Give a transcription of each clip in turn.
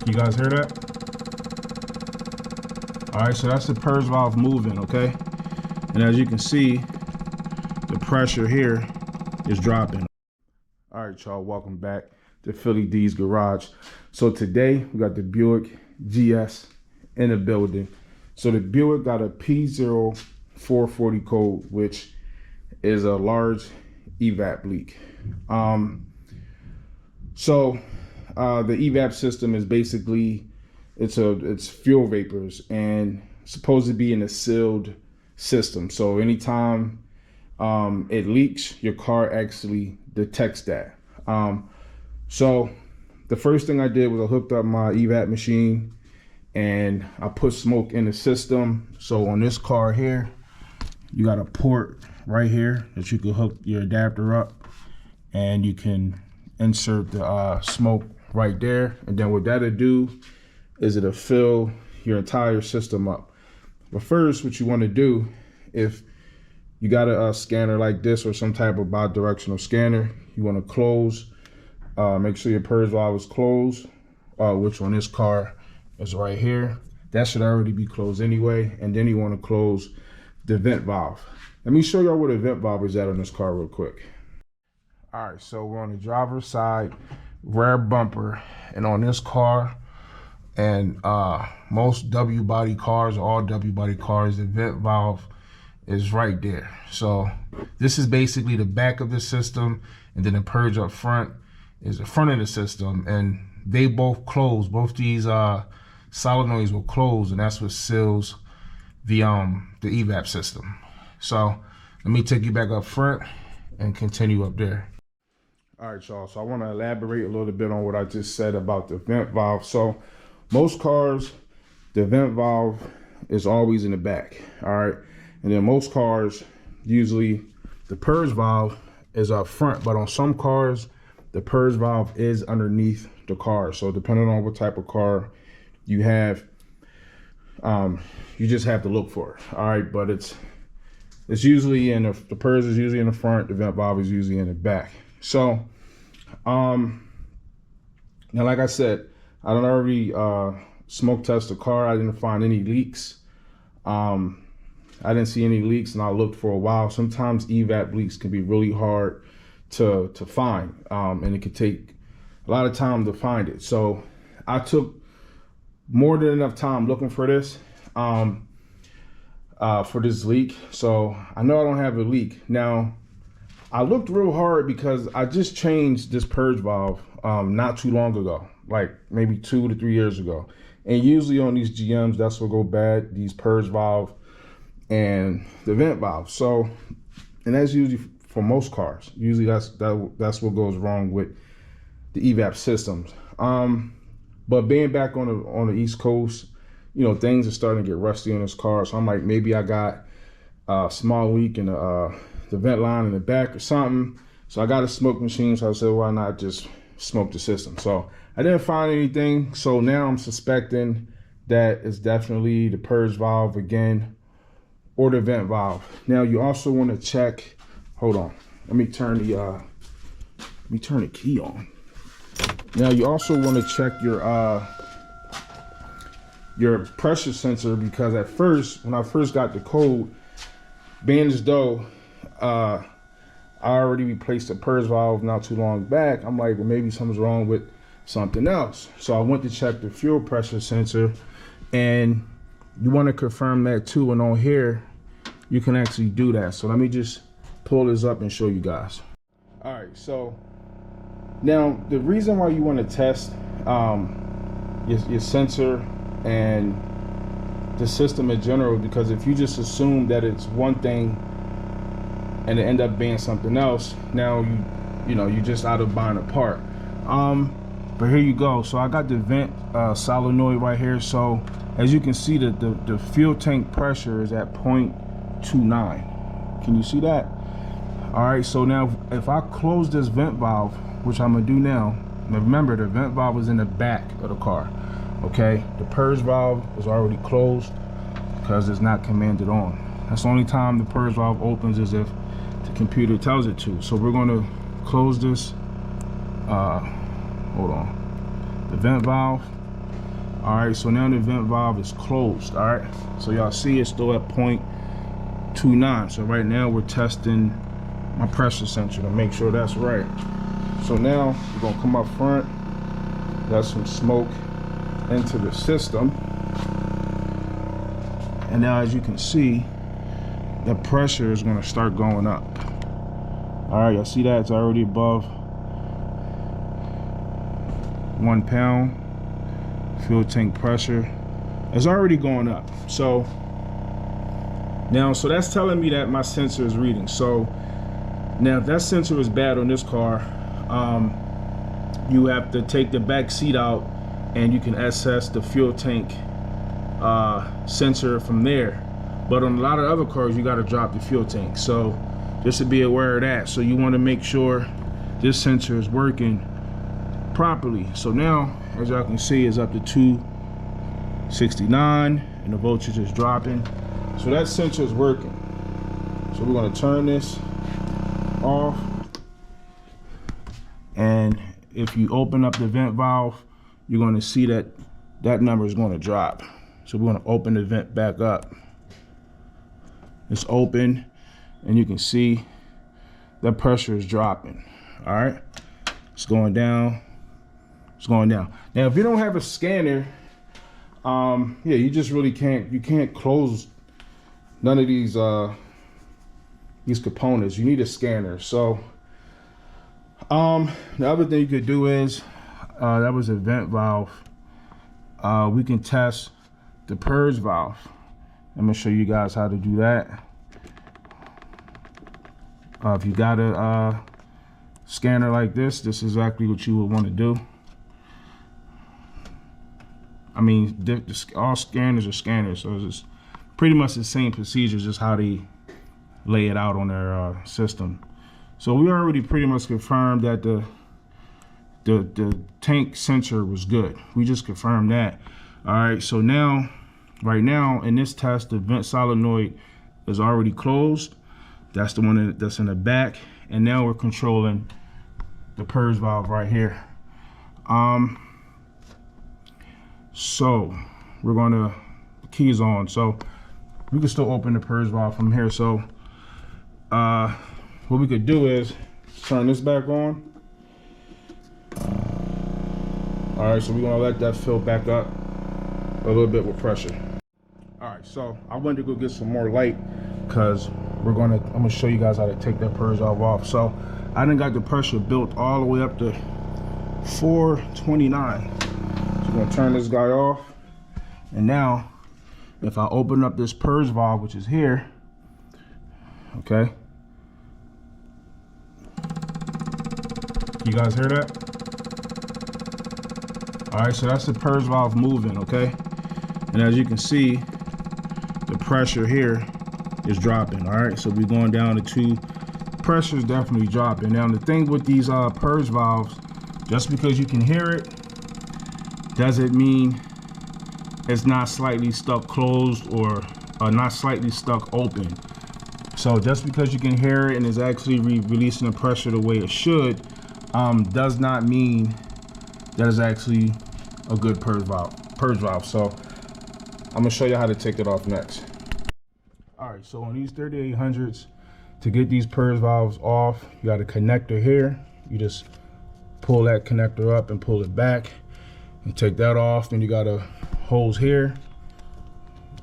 You guys hear that? All right, so that's the purge valve moving, okay? And as you can see, the pressure here is dropping. All right, y'all, welcome back to Philly D's Garage. So today we got the Buick GS in the building. So the Buick got a P0440 code, which is a large Evap leak. The Evap system is basically, it's fuel vapors and supposed to be in a sealed system. So anytime it leaks, your car actually detects that. So the first thing I did was I hooked up my Evap machine and I put smoke in the system. So on this car here, you got a port right here that you can hook your adapter up, and you can insert the smoke right there. And then what that'll do is it'll fill your entire system up. But first, what you want to do, if you got a scanner like this or some type of bi-directional scanner, you want to close, make sure your purge valve is closed, which on this car is right here. That should already be closed anyway. And then you want to close the vent valve. Let me show y'all where the vent valve is at on this car real quick. All right, so we're on the driver's side, rear bumper, and on this car, and most W body cars, all W body cars, the vent valve is right there. So this is basically the back of the system, and then the purge up front is the front of the system, and they both close. Both these solenoids will close, and that's what seals the Evap system. So let me take you back up front and continue up there. All right, y'all, so I want to elaborate a little bit on what I just said about the vent valve. So most cars, the vent valve is always in the back, all right? And then most cars, usually the purge valve is up front, but on some cars, the purge valve is underneath the car. So depending on what type of car you have, you just have to look for it, all right? But it's usually in the purge is usually in the front, the vent valve is usually in the back. So now, like I said, I done already smoke test the car. I didn't find any leaks. I didn't see any leaks, and I looked for a while. Sometimes Evap leaks can be really hard to find, and it could take a lot of time to find it. So I took more than enough time looking for this leak. So I know I don't have a leak. Now, I looked real hard because I just changed this purge valve not too long ago, like maybe 2 to 3 years ago. And usually on these GMs, that's what go bad, these purge valve and the vent valve. So, and that's usually for most cars. Usually that's what goes wrong with the Evap systems. But being back on the East Coast, you know, things are starting to get rusty on this car. So I'm like, maybe I got a small leak in the vent line in the back or something. So I got a smoke machine, so I said, why not just smoke the system? So I didn't find anything. So now I'm suspecting that it's definitely the purge valve again or the vent valve. Now you also want to check, hold on, let me turn the key on. Now you also want to check your pressure sensor, because at first, when I first got the code, being as though I already replaced the purge valve not too long back, I'm like, well, maybe something's wrong with something else. So I went to check the fuel pressure sensor, and you want to confirm that too. And on here, you can actually do that. So let me just pull this up and show you guys. All right, so now the reason why you want to test your sensor and the system in general, because if you just assume that it's one thing and it end up being something else, now you just out of buying a part. But here you go. So I got the vent solenoid right here. So as you can see, the fuel tank pressure is at 0.29. Can you see that? All right, so now if I close this vent valve, which I'm gonna do now, remember the vent valve is in the back of the car, okay? The purge valve is already closed because it's not commanded on. That's the only time the purge valve opens is if the computer tells it to. So we're gonna close this, hold on, the vent valve, All right, so now the vent valve is closed. All right, so y'all see it's still at 0.29. So right now we're testing my pressure sensor to make sure that's right. So now we're gonna come up front, let some smoke into the system. And now as you can see, the pressure is gonna start going up. All right, y'all see that? It's already above 1 pound. Fuel tank pressure. It's already going up. So that's telling me that my sensor is reading. So now if that sensor is bad on this car, you have to take the back seat out and you can assess the fuel tank sensor from there. But on a lot of other cars, you got to drop the fuel tank. So just to be aware of that. So you want to make sure this sensor is working properly. So now, as y'all can see, it's up to 269 and the voltage is dropping. So that sensor is working. So we're going to turn this off. And if you open up the vent valve, you're going to see that that number is going to drop. So we're going to open the vent back up. It's open and you can see that pressure is dropping. All right, it's going down. It's going down. Now, if you don't have a scanner, yeah, you just really can't close none of these components. You need a scanner. So the other thing you could do is that was a vent valve. We can test the purge valve. I'm gonna show you guys how to do that. If you got a scanner like this is exactly what you would want to do. I mean, all scanners are scanners, so it's pretty much the same procedure, just how they lay it out on their system. So we already pretty much confirmed that the tank sensor was good. We just confirmed that. All right, so now, right now in this test, the vent solenoid is already closed. That's the one that's in the back, and now we're controlling the purge valve right here. So we're gonna, the key's on, so we can still open the purge valve from here. So what we could do is turn this back on. All right, so we're gonna let that fill back up a little bit with pressure. All right, so I went to go get some more light because I'm gonna show you guys how to take that purge valve off. So I done got the pressure built all the way up to 429. I'm gonna turn this guy off, and now if I open up this purge valve, which is here, okay, you guys hear that? All right, so that's the purge valve moving, okay, and as you can see, the pressure here is dropping. All right, so we're going down to 2. Pressure is definitely dropping. Now the thing with these purge valves, just because you can hear it doesn't mean it's not slightly stuck closed or not slightly stuck open. So just because you can hear it and it's actually releasing the pressure the way it should, does not mean that it's actually a good purge valve. So I'm gonna show you how to take it off next. All right, so on these 3800s, to get these purge valves off, you got a connector here. You just pull that connector up and pull it back and take that off. Then you got a hose here.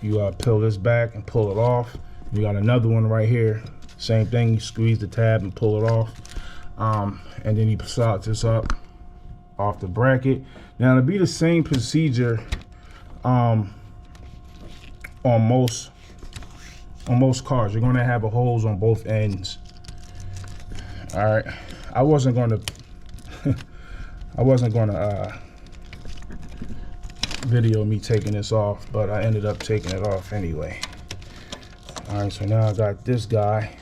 You peel this back and pull it off. You got another one right here. Same thing, you squeeze the tab and pull it off. And then you slot this up off the bracket. Now it'll be the same procedure on most cars. You're gonna have a hose on both ends. All right, I wasn't gonna video me taking this off, but I ended up taking it off anyway. All right, so now I got this guy.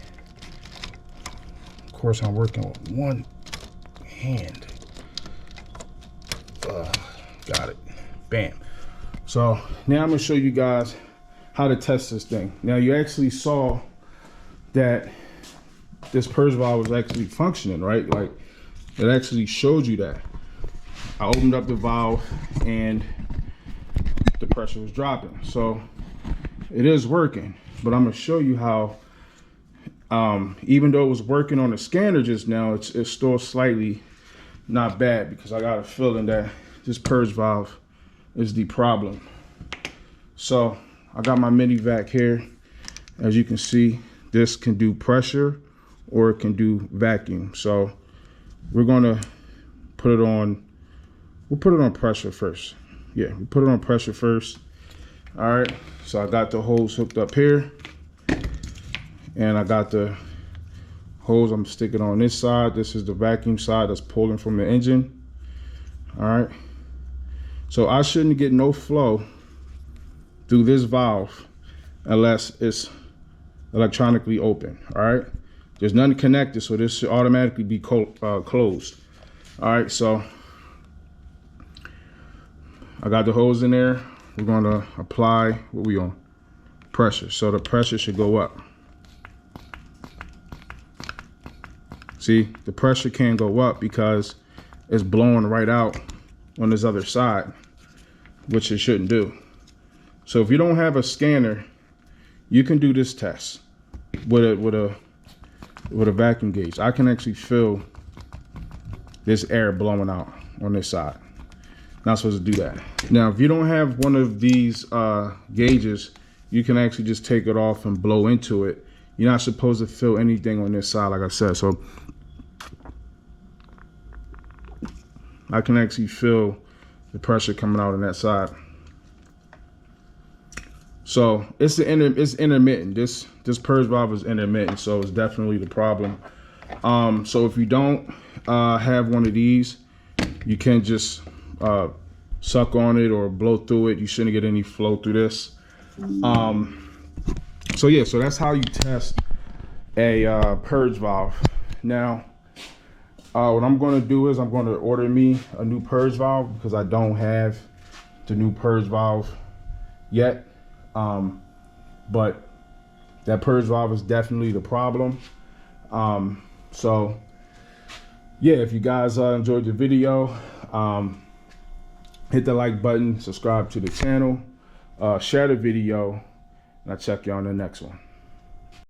Of course, I'm working with one hand. Got it. Bam. So now I'm gonna show you guys how to test this thing. Now you actually saw that this purge valve was actually functioning, right? Like it actually showed you that. I opened up the valve and the pressure was dropping. So it is working, but I'm gonna show you how, even though it was working on the scanner just now, it's still slightly not bad, because I got a feeling that this purge valve is the problem. So I got my mini vac here. As you can see, this can do pressure or it can do vacuum. So we're gonna put it on, we'll put it on pressure first. Yeah, we put it on pressure first. All right, so I got the hose hooked up here, and I got the hose I'm sticking on this side. This is the vacuum side that's pulling from the engine. All right, so I shouldn't get no flow through this valve unless it's electronically open. All right, there's nothing connected, so this should automatically be closed. All right, so I got the hose in there. We're going to apply, what we on? Pressure. So the pressure should go up. See, the pressure can't go up because it's blowing right out on this other side, which it shouldn't do. So if you don't have a scanner, you can do this test with a vacuum gauge. I can actually feel this air blowing out on this side. Not supposed to do that. Now, if you don't have one of these gauges, you can actually just take it off and blow into it. You're not supposed to feel anything on this side, like I said. So I can actually feel the pressure coming out on that side. So it's intermittent. This purge valve is intermittent, so it's definitely the problem. So if you don't have one of these, you can just suck on it or blow through it. You shouldn't get any flow through this. So yeah, so that's how you test a purge valve. Now, what I'm going to do is I'm going to order me a new purge valve, because I don't have the new purge valve yet. But that purge valve is definitely the problem. So yeah, if you guys enjoyed the video, hit the like button, subscribe to the channel, share the video, and I'll check you on the next one.